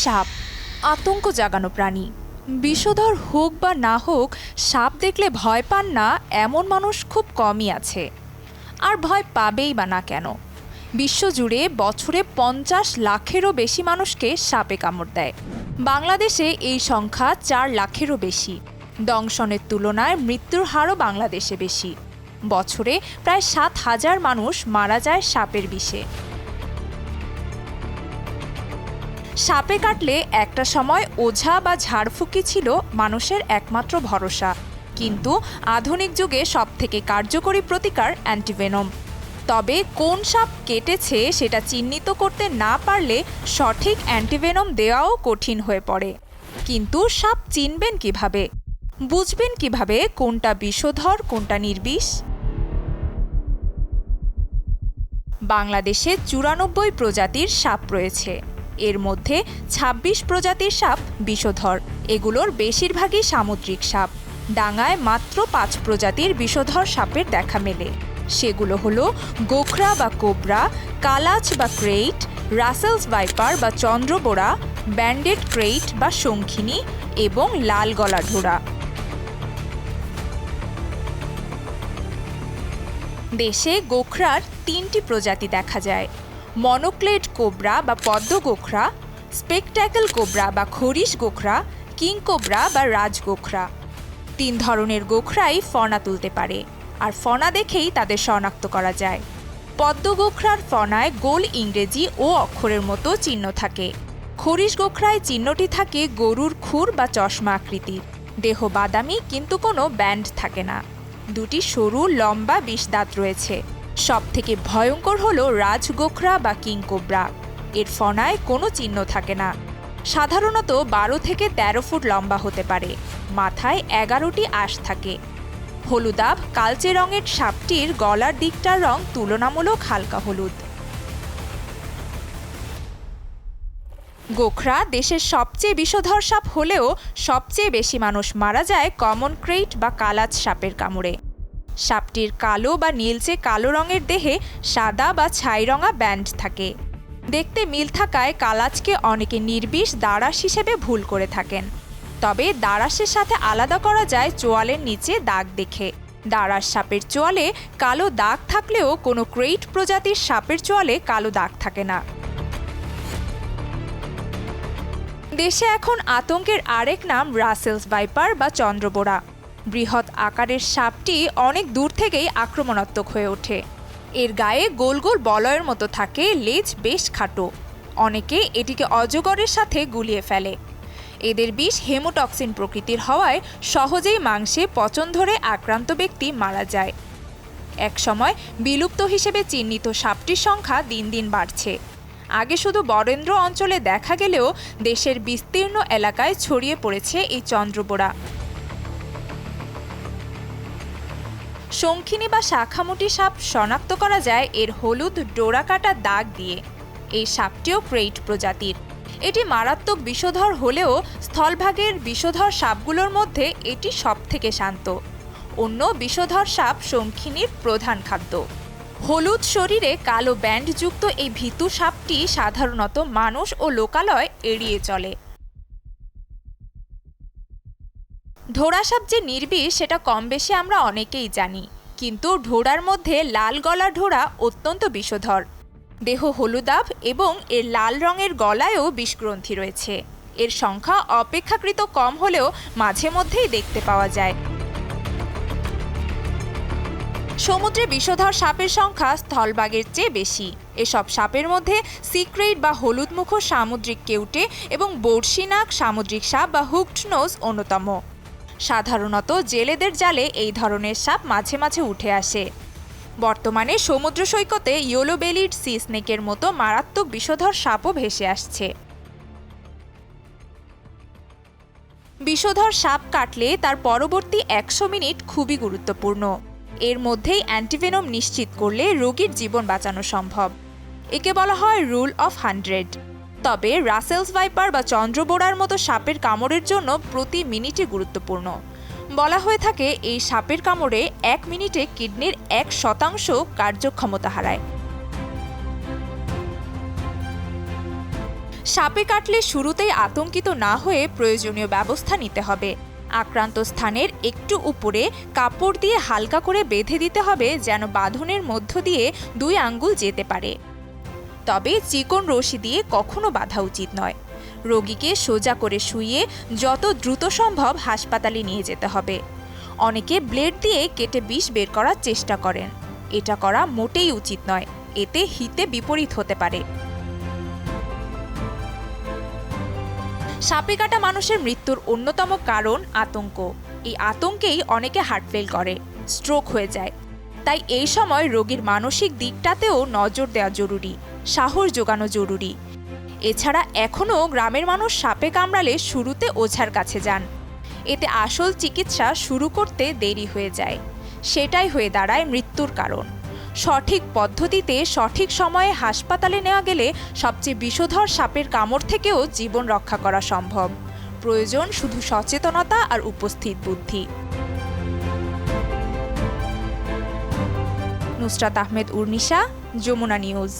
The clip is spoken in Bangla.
সাপ আতঙ্ক জাগানো প্রাণী। বিষধর হোক বা না হোক, সাপ দেখলে ভয় পান না এমন মানুষ খুব কমই আছে। আর ভয় পাবেই বা না কেন? বিশ্বজুড়ে বছরে 50 লাখেরও বেশি মানুষকে সাপে কামড় দেয়। বাংলাদেশে এই সংখ্যা 4 লাখেরও বেশি। দংশনের তুলনায় মৃত্যুর হারও বাংলাদেশে বেশি। বছরে প্রায় 7,000 মানুষ মারা যায় সাপের বিষে। সাপে কাটলে একটা সময় ওঝা বা ঝাড়ফুঁকি ছিল মানুষের একমাত্র ভরসা, কিন্তু আধুনিক যুগে সবথেকে কার্যকরী প্রতিকার অ্যান্টিভেনম। তবে কোন সাপ কেটেছে সেটা চিহ্নিত করতে না পারলে সঠিক অ্যান্টিভেনম দেওয়াও কঠিন হয়ে পড়ে। কিন্তু সাপ চিনবেন কিভাবে? বুঝবেন কিভাবে কোনটা বিষধর কোনটা নির্বিষ? বাংলাদেশে 94 প্রজাতির সাপ রয়েছে। এর মধ্যে 26 প্রজাতির সাপ বিষধর। এগুলোর বেশিরভাগই সামুদ্রিক সাপ। ডাঙায় মাত্র 5 প্রজাতির বিষধর সাপের দেখা মেলে। সেগুলো হলো গোখরা বা কোবরা, কালাচ বা ক্রেইট, রাসেলস ভাইপার বা চন্দ্রবোড়া, ব্যান্ডেড ক্রেইট বা শঙ্খিনী এবং লাল গলা ঢোড়া। দেশে গোখরার 3টি প্রজাতি দেখা যায়: মনোক্লেড কোবরা বা পদ্ম গোখরা, স্পেকট্যাকল কোবরা বা খরিশ গোখরা, কিং কোবরা বা রাজ গোখরা। 3 ধরনের গোখরাই ফনা তুলতে পারে, আর ফনা দেখেই তাদের শনাক্ত করা যায়। পদ্ম গোখরার ফনায় গোল ইংরেজি ও অক্ষরের মতো চিহ্ন থাকে। খরিশ গোখরায় চিহ্নটি থাকে গরুর খুর বা চশমা আকৃতির। দেহ বাদামি, কিন্তু কোনো ব্যান্ড থাকে না। 2টি সরু লম্বা বিষ দাঁত রয়েছে। সবথেকে ভয়ঙ্কর হলো রাজ গোখরা বা কিং কোবরা। এর ফনায় কোনো চিহ্ন থাকে না। সাধারণত 12 থেকে 13 ফুট লম্বা হতে পারে। মাথায় 11টি আঁশ থাকে। হলুদাভ কালচে রঙের সাপটির গলার দিকটার রং তুলনামূলক হালকা হলুদ। গোখরা দেশের সবচেয়ে বিষধর সাপ হলেও সবচেয়ে বেশি মানুষ মারা যায় কমন ক্রেইট বা কালাচ সাপের কামড়ে। সাপটির কালো বা নীলচে কালো রঙের দেহে সাদা বা ছাইরঙা ব্যান্ড থাকে। দেখতে মিল থাকায় কালাচকে অনেকে নির্বিষ দাঁড়াস হিসেবে ভুল করে থাকেন। তবে দাঁড়াসের সাথে আলাদা করা যায় চোয়ালের নিচে দাগ দেখে। দাঁড়াস সাপের চোয়ালে কালো দাগ থাকলেও কোনো ক্রেইট প্রজাতির সাপের চোয়ালে কালো দাগ থাকে না। দেশে এখন আতঙ্কের আরেক নাম রাসেলস ভাইপার বা চন্দ্রবোড়া। বৃহৎ আকারের সাপটি অনেক দূর থেকেই আক্রমণাত্মক হয়ে ওঠে। এর গায়ে গোল গোল বলয়ের মতো থাকে, লেজ বেশ খাটো। অনেকে এটিকে অজগরের সাথে গুলিয়ে ফেলে। এদের বিষ হেমোটক্সিন প্রকৃতির হওয়ায় সহজেই মাংসে পচন ধরে আক্রান্ত ব্যক্তি মারা যায়। একসময় বিলুপ্ত হিসেবে চিহ্নিত সাপটির সংখ্যা দিন দিন বাড়ছে। আগে শুধু বরেন্দ্র অঞ্চলে দেখা গেলেও দেশের বিস্তীর্ণ এলাকায় ছড়িয়ে পড়েছে এই চন্দ্রবোড়া। শঙ্খিনী বা শাখামুটি সাপ শনাক্ত করা যায় এর হলুদ ডোরা কাটা দাগ দিয়ে। এই সাপটিও ক্রেইট প্রজাতির। এটি মারাত্মক বিষধর হলেও স্থলভাগের বিষধর সাপগুলোর মধ্যে এটি সবথেকে শান্ত। অন্য বিষধর সাপ শঙ্খিনীর প্রধান খাদ্য। হলুদ শরীরে কালো ব্যান্ডযুক্ত এই ভীতু সাপটি সাধারণত মানুষ ও লোকালয় এড়িয়ে চলে। ঢোড়া সাপ যে নির্বিষ সেটা কম বেশি আমরা অনেকেই জানি, কিন্তু ঢোড়ার মধ্যে লাল গলা ঢোড়া অত্যন্ত বিষধর। দেহ হলুদাভ এবং এর লাল রঙের গলায়ও বিষগ্রন্থি রয়েছে। এর সংখ্যা অপেক্ষাকৃত কম হলেও মাঝে মধ্যেই দেখতে পাওয়া যায়। সমুদ্রে বিষধর সাপের সংখ্যা স্থলভাগের চেয়ে বেশি। এসব সাপের মধ্যে সিক্রেইট বা হলুদ মুখ সামুদ্রিক কেউটে এবং বড়শিনাক সামুদ্রিক সাপ বা হুকড নোজ অন্যতম। সাধারণত জেলেদের জালে এই ধরনের সাপ মাঝে মাঝে উঠে আসে। বর্তমানে সমুদ্র সৈকতে ইয়েলো বেলিড সি স্নেকের মতো মারাত্মক বিষধর সাপও ভেসে আসছে। বিষধর সাপ কাটলে তার পরবর্তী 100 মিনিট খুবই গুরুত্বপূর্ণ। এর মধ্যেই অ্যান্টিভেনম নিশ্চিত করলে রোগীর জীবন বাঁচানো সম্ভব। একে বলা হয় রুল অফ 100। তবে রাসেলস ভাইপার বা চন্দ্রবোড়ার মতো সাপের কামড়ের জন্য প্রতি মিনিটই গুরুত্বপূর্ণ। বলা হয়ে থাকে এই সাপের কামড়ে 1 মিনিটে কিডনির 1% কার্যক্ষমতা হারায়। সাপে কাটলে শুরুতেই আতঙ্কিত না হয়ে প্রয়োজনীয় ব্যবস্থা নিতে হবে। আক্রান্ত স্থানের একটু উপরে কাপড় দিয়ে হালকা করে বেঁধে দিতে হবে, যেন বাঁধনের মধ্য দিয়ে 2 আঙ্গুল যেতে পারে। তবে চিকন রশি দিয়ে কখনো বাঁধা উচিত নয়। রোগীকে সোজা করে শুইয়ে যত দ্রুত সম্ভব হাসপাতালে নিয়ে যেতে হবে। অনেকে ব্লেড দিয়ে কেটে বিষ বের করার চেষ্টা করেন। এটা করা মোটেই উচিত নয়, এতে হিতে বিপরীত হতে পারে। সাপে কাটা মানুষের মৃত্যুর অন্যতম কারণ আতঙ্ক। এই আতঙ্কেই অনেকে হার্ট ফেল করে, স্ট্রোক হয়ে যায়। তাই এই সময় রোগীর মানসিক দিকটাতেও নজর দেওয়া জরুরি, সাহস জোগানো জরুরি। এছাড়া এখনও গ্রামের মানুষ সাপে কামড়ালে শুরুতে ওঝার কাছে যান। এতে আসল চিকিৎসা শুরু করতে দেরি হয়ে যায়, সেটাই হয়ে দাঁড়ায় মৃত্যুর কারণ। সঠিক পদ্ধতিতে সঠিক সময়ে হাসপাতালে নেওয়া গেলে সবচেয়ে বিষধর সাপের কামড় থেকেও জীবন রক্ষা করা সম্ভব। প্রয়োজন শুধু সচেতনতা আর উপস্থিত বুদ্ধি। নুসরাত আহমেদ, উর্নিশা, যমুনা নিউজ।